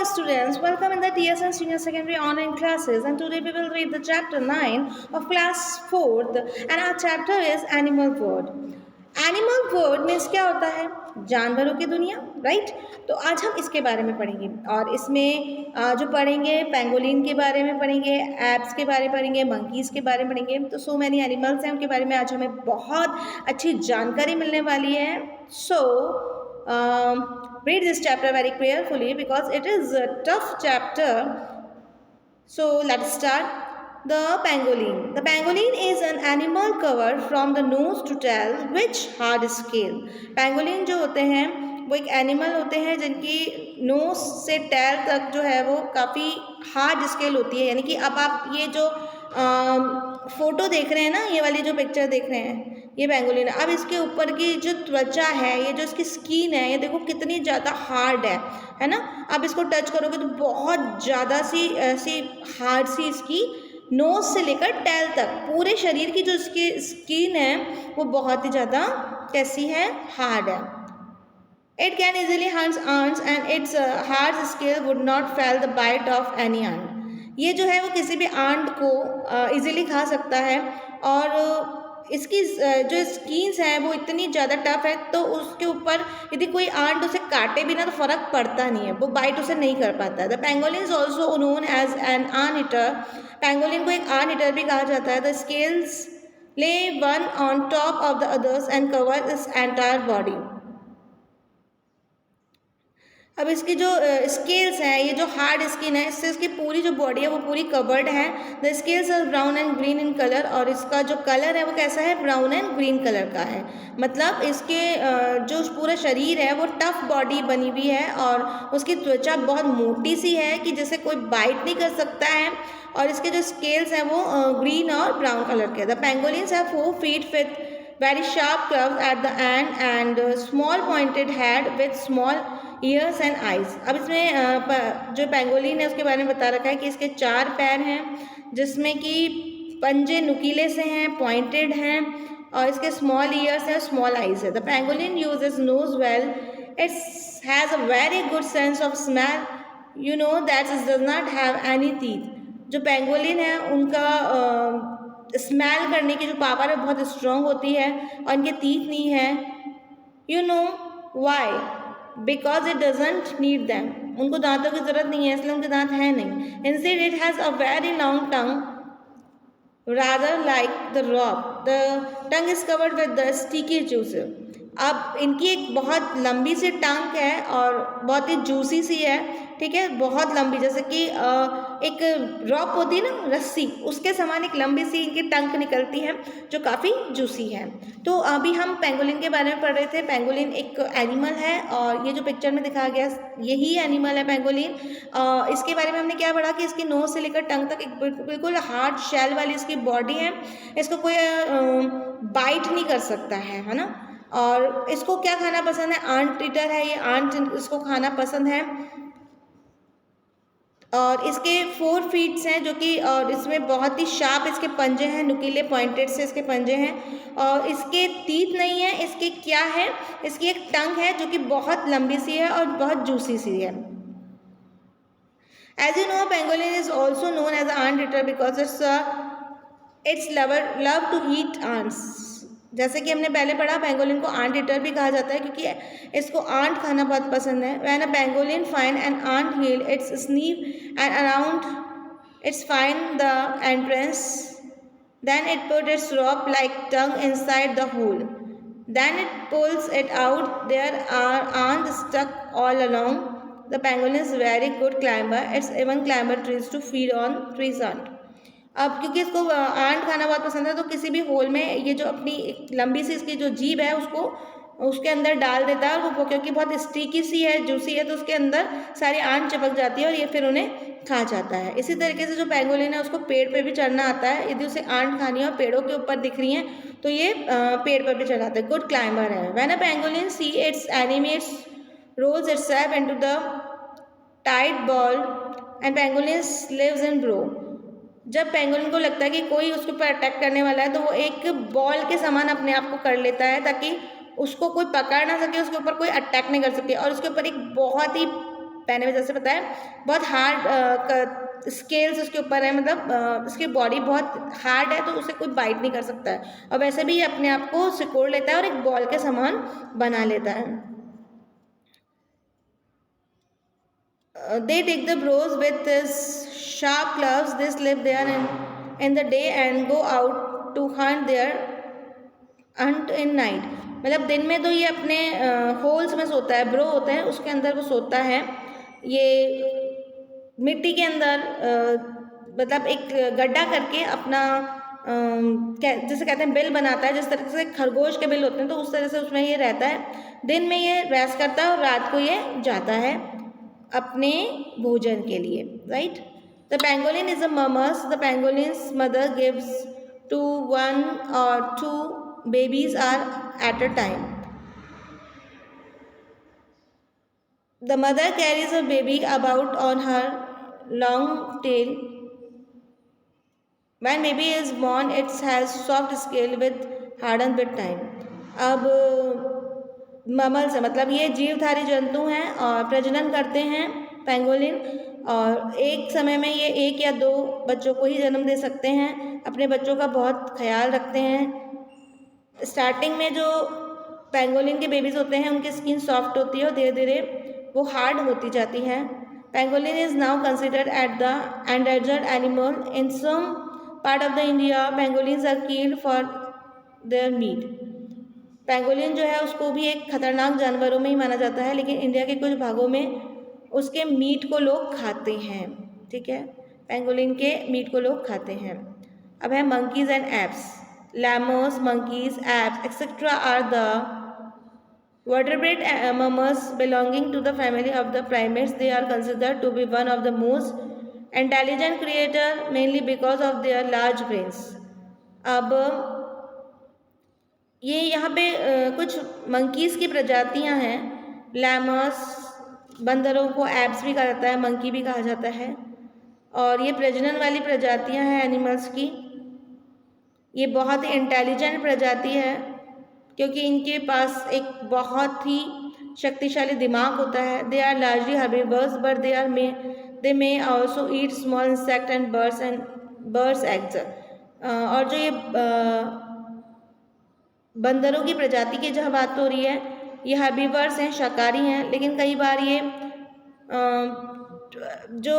students, welcome in the TSN Senior Secondary Online classes, and today we will read the chapter 9 of class 4th, and our chapter is Animal World. Animal World means क्या होता है? जानवरों की दुनिया, right? तो आज हम इसके बारे में पढ़ेंगे और इसमें जो पढ़ेंगे पेंगोलिन के बारे में पढ़ेंगे, एप्स के बारे में पढ़ेंगे, मंकीज़ के बारे में पढ़ेंगे। तो सो मैनी एनिमल्स हैं, उनके बारे में आज हमें बहुत अच्छी जानकारी मिलने वाली है। Read this chapter very carefully because it is a tough chapter. So let's start. The pangolin. The pangolin is an animal covered from the nose to tail with hard scale. Pangolin जो होते हैं वो एक animal होते हैं जिनकी knows से tail तक जो है वो काफ़ी हार्ड स्केल होती है। यानी कि अब आप ये जो फोटो देख रहे हैं ना, ये वाली जो पिक्चर देख रहे हैं, ये पेंगोलिन है। अब इसके ऊपर की जो त्वचा है, ये जो इसकी स्किन है, ये देखो कितनी ज़्यादा हार्ड है ना। अब इसको टच करोगे तो बहुत ज़्यादा सी ऐसी हार्ड सी इसकी नोज से लेकर टैल तक पूरे शरीर की जो इसकी स्किन है वो बहुत ही ज़्यादा कैसी है, हार्ड है। It can easily hunt ants and its hard scale would not fail the bite of any ant. ये जो है वो किसी भी आंट को इजीली खा सकता है और इसकी जो स्किन्स है वो इतनी ज़्यादा टफ है तो उसके ऊपर यदि कोई आंट उसे काटे भी ना तो फ़र्क पड़ता नहीं है, वो बाइट उसे नहीं कर पाता है। The pangolin is also known as an anteater. Pangolin को एक आर्न ईटर भी कहा जाता है। The scales lay one on top of the others and cover its entire body. अब इसकी जो स्केल्स हैं, ये जो हार्ड स्किन है, इससे इसकी पूरी जो बॉडी है वो पूरी कवर्ड है। The scales are brown and green in colour, और इसका जो कलर है वो कैसा है, ब्राउन एंड ग्रीन कलर का है। मतलब इसके जो पूरा शरीर है वो टफ बॉडी बनी हुई है और उसकी त्वचा बहुत मोटी सी है कि जिसे कोई बाइट नहीं कर सकता है, और इसके जो स्केल्स हैं वो ग्रीन और ब्राउन कलर के। The pangolins have 4 feet with very sharp curve at the end and small pointed head with small ears and eyes. अब इसमें जो पेंगोलिन है उसके बारे में बता रखा है कि इसके 4 पैर हैं जिसमें कि पंजे नुकीले से हैं, पॉइंटेड हैं, और इसके स्मॉल ईयर्स हैं, स्मॉल आइज है। The pangolin uses nose well, it's has a very good sense of smell, you know that it does not have any teeth. जो पेंगोलिन है उनका स्मेल करने की जो पावर है बहुत स्ट्रॉन्ग होती है और इनके टीथ नहीं है। You know why, because it doesn't need them. उनको दांतों की जरूरत नहीं है, इसलिए उनके दांत है नहीं। Instead it has a very long tongue rather like the rock. The tongue is covered with the sticky juice. अब इनकी एक बहुत लंबी सी टंग है और बहुत ही जूसी सी है, ठीक है, बहुत लंबी, जैसे कि एक रॉक होती है ना, रस्सी, उसके समान एक लंबी सी इनकी टंग निकलती है जो काफ़ी जूसी है। तो अभी हम पेंगोलिन के बारे में पढ़ रहे थे। पेंगोलिन एक एनिमल है और ये जो पिक्चर में दिखाया गया यही एनिमल है पेंगोलिन। इसके बारे में हमने क्या पढ़ा कि इसकी नोज से लेकर टंग तक एक बिल्कुल हार्ड शेल वाली इसकी बॉडी है। इसको कोई बाइट नहीं कर सकता है ना। और इसको क्या खाना पसंद है, आंट ईटर है ये, आंट इसको खाना पसंद है। और इसके 4 फीट्स हैं जो कि, और इसमें बहुत ही शार्प इसके पंजे हैं, नुकीले पॉइंटेड से इसके पंजे हैं, और इसके टीथ नहीं है। इसके क्या है, इसकी एक टंग है जो कि बहुत लंबी सी है और बहुत जूसी सी है। As you know, pangolin is also known as ant eater because its love to eat ants. जैसे कि हमने पहले पढ़ा, पेंगोलिन को आंट ईटर भी कहा जाता है क्योंकि इसको आंट खाना बहुत पसंद है। When a pangolin find an ant hill, it's sniff and around its find the entrance. Then it put its rope-like tongue inside the hole. Then it pulls it out. There are ants stuck all along. The pangolin is very good climber. It's even climber trees to feed on trees ant. अब क्योंकि इसको aunt खाना बहुत पसंद है तो किसी भी होल में ये जो अपनी एक लंबी सी इसकी जो जीभ है उसको उसके अंदर डाल देता है, और वो क्योंकि बहुत स्टिकी सी है, जूसी है, तो उसके अंदर सारी आंट चिपक जाती है और ये फिर उन्हें खा जाता है। इसी तरीके से जो पेंगोलिन है उसको पेड़ पे भी चढ़ना आता है। यदि उसे आंट खानी है और पेड़ों के ऊपर दिख रही हैं तो ये पेड़ पर भी चढ़ आता है, गुड क्लाइंबर है। When a pangolin see its enemy rolls itself into the tight ball and pangolin lives in burrow. जब पेंगोलिन को लगता है कि कोई उसके ऊपर अटैक करने वाला है तो वो एक बॉल के समान अपने आप को कर लेता है ताकि उसको कोई पकड़ ना सके, उसके ऊपर कोई अटैक नहीं कर सके, और उसके ऊपर एक बहुत ही मैंने जैसे बताया बहुत हार्ड स्केल्स उसके ऊपर है, मतलब इसकी बॉडी बहुत हार्ड है तो उसे कोई बाइट नहीं कर सकता है, और वैसे भी ये अपने आप को सिकोड़ लेता है और एक बॉल के समान बना लेता है। They dig the burrows with these sharp claws. They sleep there in the day and go out to hunt in night. मतलब दिन में तो ये अपने होल्स में सोता है, ब्रो होते हैं उसके अंदर वो सोता है, ये मिट्टी के अंदर मतलब एक गड्ढा करके अपना जैसे कहते हैं बिल बनाता है, जिस तरह से खरगोश के बिल होते हैं तो उस तरह से उसमें ये रहता है। दिन में ये रेस्ट करता है और रात को ये जाता है अपने भोजन के लिए, right. The pangolin is a mammals. The pangolin's mother gives to 1 or 2 babies are at a time. The mother carries a baby about on her long tail. When baby is born, it has soft scale with hardened with time. अब ममल्स है मतलब ये जीवधारी जंतु हैं और प्रजनन करते हैं पेंगोलिन, और एक समय में ये 1 या 2 बच्चों को ही जन्म दे सकते हैं। अपने बच्चों का बहुत ख्याल रखते हैं। स्टार्टिंग में जो पेंगोलिन के बेबीज होते हैं उनकी स्किन सॉफ्ट होती है और धीरे धीरे वो हार्ड होती जाती है। Pangolin is now considered at the endangered animal in some part of the India. Pangolins are killed for their meat. Pangolin जो है उसको भी एक खतरनाक जानवरों में ही माना जाता है, लेकिन इंडिया के कुछ भागों में उसके मीट को लोग खाते हैं, ठीक है, पेंगोलिन के मीट को लोग खाते हैं। अब है monkeys and apes. Lemurs, monkeys, apes, etc. are the vertebrate mammals belonging to the family of the primates. They are considered to be one of the most intelligent creature mainly because of their large brains. अब ये यहाँ पे कुछ monkeys की प्रजातियाँ हैं। लैमर्स, बंदरों को एप्स भी कहा जाता है, मंकी भी कहा जाता है, और ये प्रजनन वाली प्रजातियाँ हैं एनिमल्स की। ये बहुत ही इंटेलिजेंट प्रजाति है क्योंकि इनके पास एक बहुत ही शक्तिशाली दिमाग होता है। They are largely herbivores but they may also eat small insect and birds eggs. और जो ये बंदरों की प्रजाति की जहाँ बात हो रही है, ये हर्बीवर्स हैं, शाकाहारी हैं, लेकिन कई बार ये जो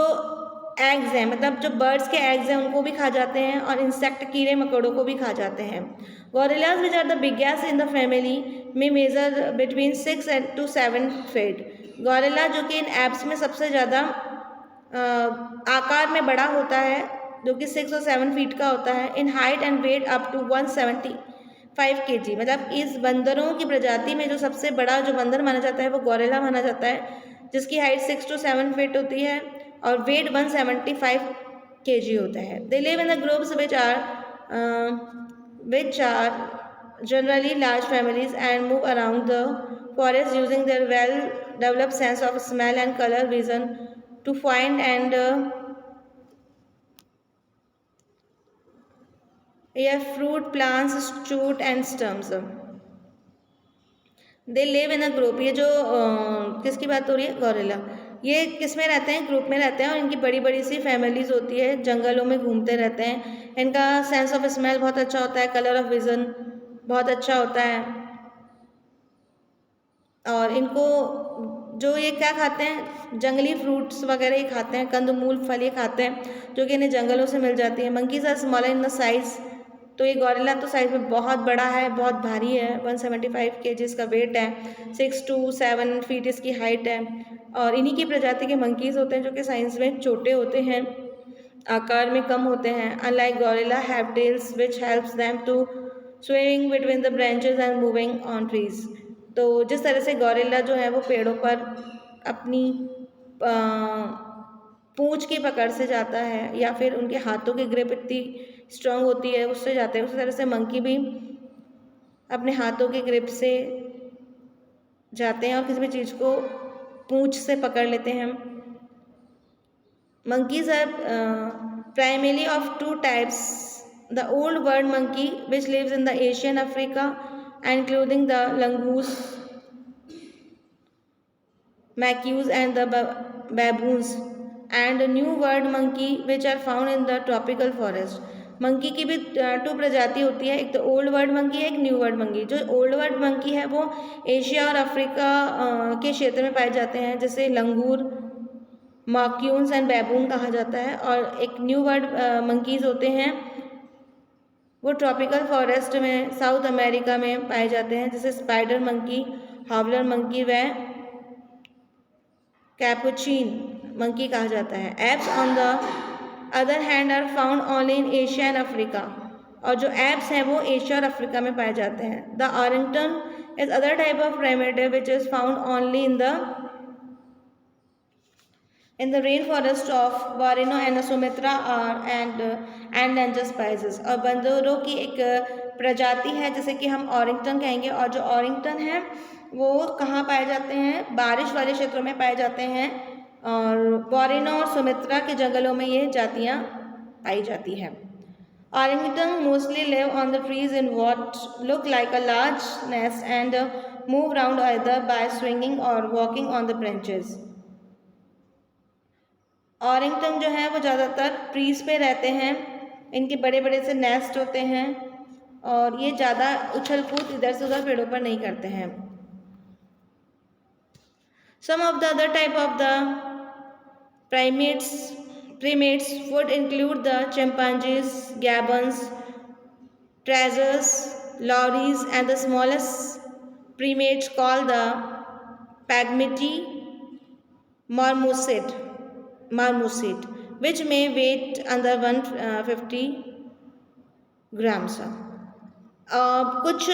एग्स हैं मतलब जो बर्ड्स के एग्स हैं उनको भी खा जाते हैं, और इंसेक्ट कीड़े मकोड़ों को भी खा जाते हैं। Gorillas which are the biggest in the family में measure between 6 to 7 feet. Gorilla जो कि इन एप्स में सबसे ज़्यादा आकार में बड़ा होता है, जो कि 6 और 7 फीट का होता है। In height and weight up to 175 kg। मतलब इस बंदरों की प्रजाति में जो सबसे बड़ा जो बंदर माना जाता है वो गोरिल्ला माना जाता है, जिसकी हाइट 6 to 7 फीट होती है और वेट 175 kg होता है। They live in the groups which are generally large families and move around the forest using their well developed sense of smell and color vision to find and fruit, plants, shoot and stems. They live in a group. ये जो किसकी बात हो रही है, gorilla, ये किस में रहते हैं, ग्रुप में रहते हैं, और इनकी बड़ी बड़ी सी फैमिलीज होती है, जंगलों में घूमते रहते हैं। इनका सेंस ऑफ स्मेल बहुत अच्छा होता है, कलर ऑफ विजन बहुत अच्छा होता है, और इनको जो ये क्या खाते हैं, जंगली फ्रूट्स वगैरह ही खाते हैं, कंदमूल फल ये खाते हैं जो कि इन्हें जंगलों से मिल जाती है। Monkeys are smaller in the size. तो ये गोरिल्ला तो साइज में बहुत बड़ा है, बहुत भारी है, 175 kg इसका वेट है, 6 to 7 फीट इसकी हाइट है, और इन्हीं की प्रजाति के मंकीज़ होते हैं जो कि साइज में छोटे होते हैं, आकार में कम होते हैं। Unlike gorilla have tails which helps them to swing between the branches and moving on trees. तो जिस तरह से गोरिल्ला जो है वो पेड़ों पर अपनी पूंछ की पकड़ से जाता है, या फिर उनके हाथों की ग्रिप इतनी स्ट्रांग होती है उससे जाते हैं, उसी तरह से मंकी भी अपने हाथों की ग्रिप से जाते हैं और किसी भी चीज़ को पूंछ से पकड़ लेते हैं। Monkeys are primary of 2 types, the old world monkey which lives in the Asian Africa including the langurs macaques and the baboons, and a new world monkey which are found in the tropical forest. Monkey की भी to प्रजाति होती है, एक तो old world monkey है, एक new world monkey. जो ओल्ड वर्ल्ड मंकी है वो एशिया और अफ्रीका के क्षेत्र में पाए जाते हैं, जैसे लंगूर, माक्यून्स एंड बैबून कहा जाता है। और एक न्यू वर्ल्ड मंकीज होते हैं वो ट्रॉपिकल फॉरेस्ट में साउथ अमेरिका में पाए जाते हैं, जैसे स्पाइडर मंकी, हावलर मंकी व कैपुचिन मंकी कहा जाता है। Apes on the other hand are found only in Asia and Africa, और जो एप्स हैं वो एशिया और अफ्रीका में पाए जाते हैं। The orangutan is other type of primitive which is found only in the rainforest of Borneo and Sumatra and endangered species। और बंदरों की एक प्रजाति है जिसे कि हम ऑरिंगटन कहेंगे, और जो ऑरिंगटन है वो कहाँ पाए जाते हैं, बारिश वाले क्षेत्रों में पाए जाते हैं, और बोर्नियो और सुमात्रा के जंगलों में ये जातियाँ पाई जाती हैं। Orangutan mostly live on the trees in what look like a large nest and move around either by swinging or walking on the branches। ऑरिंगटन जो है वो ज़्यादातर ट्रीज पे रहते हैं, इनके बड़े बड़े से नेस्ट होते हैं, और ये ज़्यादा उछल कूद इधर से उधर पेड़ों पर नहीं करते हैं। Some of the other type of the primates would include the chimpanzees, gibbons, treasures, lories, and the smallest primates called the pygmy marmoset, which may weight under 150 grams। कुछ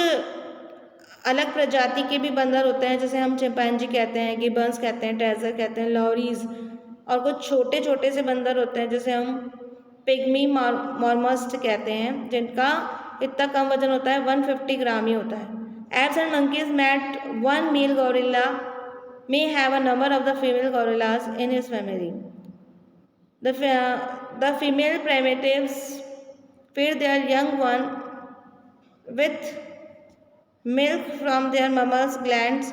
अलग प्रजाति के भी बंदर होते हैं, जैसे हम चिंपैंजी कहते हैं, गिबन्स कहते हैं, ट्रेजर कहते हैं, लॉरीज, और कुछ छोटे छोटे से बंदर होते हैं जैसे हम पिग्मी मॉर्मस्ट कहते हैं, जिनका इतना कम वजन होता है, 150 ग्राम ही होता है। Apes and monkeys mate one male gorilla may have a number of the female gorillas in his family। The female primatives feed their young one with milk from their mama's glands।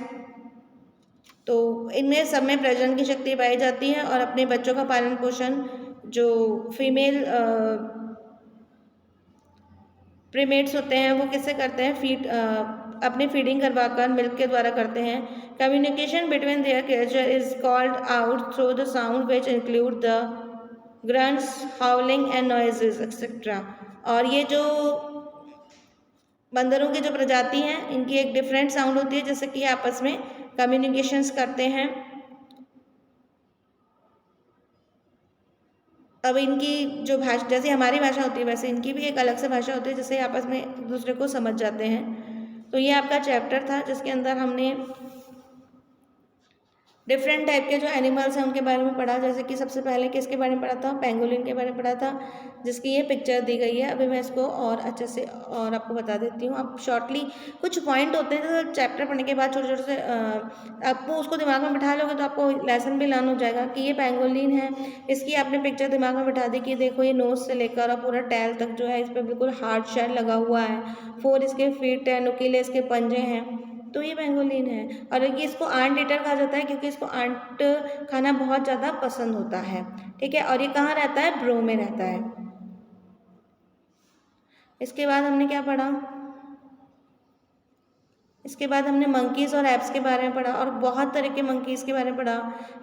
तो इनमें सब में प्रजनन की शक्ति पाई जाती है, और अपने बच्चों का पालन पोषण जो फीमेल प्रीमेट्स होते हैं वो किससे करते हैं, अपनी फीडिंग करवाकर मिल्क के द्वारा करते हैं। Communication between their creature is called out through the sound which include the grunts, हाउलिंग and noises etcetera. और ये जो बंदरों की जो प्रजाति हैं इनकी एक डिफरेंट साउंड होती है जिससे कि आपस में कम्युनिकेशंस करते हैं। अब इनकी जो भाषा, जैसे हमारी भाषा होती है वैसे इनकी भी एक अलग से भाषा होती है जिससे आपस में एक दूसरे को समझ जाते हैं। तो ये आपका चैप्टर था जिसके अंदर हमने डिफरेंट टाइप के जो एनिमल्स हैं उनके बारे में पढ़ा। जैसे कि सबसे पहले किसके बारे में पढ़ा था, पेंगोलिन के बारे में पढ़ा था, जिसकी ये पिक्चर दी गई है। अभी मैं इसको और अच्छे से और आपको बता देती हूँ। आप शॉर्टली कुछ पॉइंट होते हैं जो चैप्टर पढ़ने के बाद छोटे छोटे से आपको उसको दिमाग में बिठा लोगे तो आपको लेसन भी लर्न हो जाएगा कि ये पेंगोलिन है। इसकी आपने पिक्चर दिमाग में बिठा दी कि देखो ये नोज से लेकर और पूरा टैल तक जो है इस पर बिल्कुल हार्ड शेल लगा हुआ है, 4 इसके फीट है, नुकीले इसके पंजे हैं, तो ये पेंगोलिन है। और ये इसको आंट ईटर कहा जाता है क्योंकि इसको आंट खाना बहुत ज़्यादा पसंद होता है। ठीक है, और ये कहाँ रहता है, ब्रो में रहता है। इसके बाद हमने क्या पढ़ा, इसके बाद हमने मंकीज और एप्स के बारे में पढ़ा, और बहुत तरह के मंकीज के बारे में पढ़ा,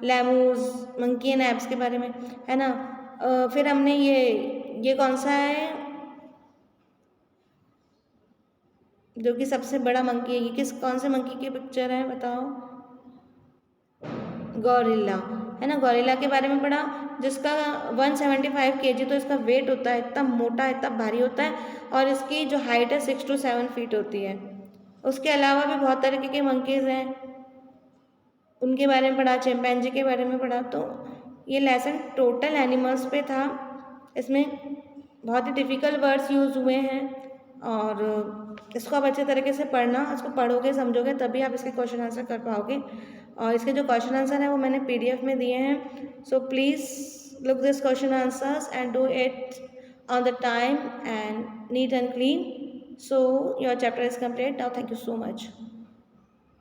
लेमूज, मंकी एंड एप्स के बारे में, है ना। फिर हमने ये कौन सा है जो कि सबसे बड़ा मंकी है, ये कौन से मंकी की पिक्चर है बताओ, गौरिल्ला, है ना। गौरिल्ला के बारे में पढ़ा जिसका 175 kg तो इसका वेट होता है, इतना मोटा इतना भारी होता है, और इसकी जो हाइट है 6 to 7 फीट होती है। उसके अलावा भी बहुत तरीके के मंकीज़ हैं, उनके बारे में पढ़ा, चिंपैंजी के बारे में पढ़ा। तो ये लेसन टोटल एनिमल्स पे था, इसमें बहुत ही डिफ़िकल्ट वर्ड्स यूज़ हुए हैं, और इसको आप अच्छे तरीके से पढ़ना, इसको पढ़ोगे समझोगे तभी आप इसके क्वेश्चन आंसर कर पाओगे। और इसके जो क्वेश्चन आंसर हैं वो मैंने PDF में दिए हैं। So please look this question answers and do it on the time and neat and clean. So your chapter is complete now. Thank you so much.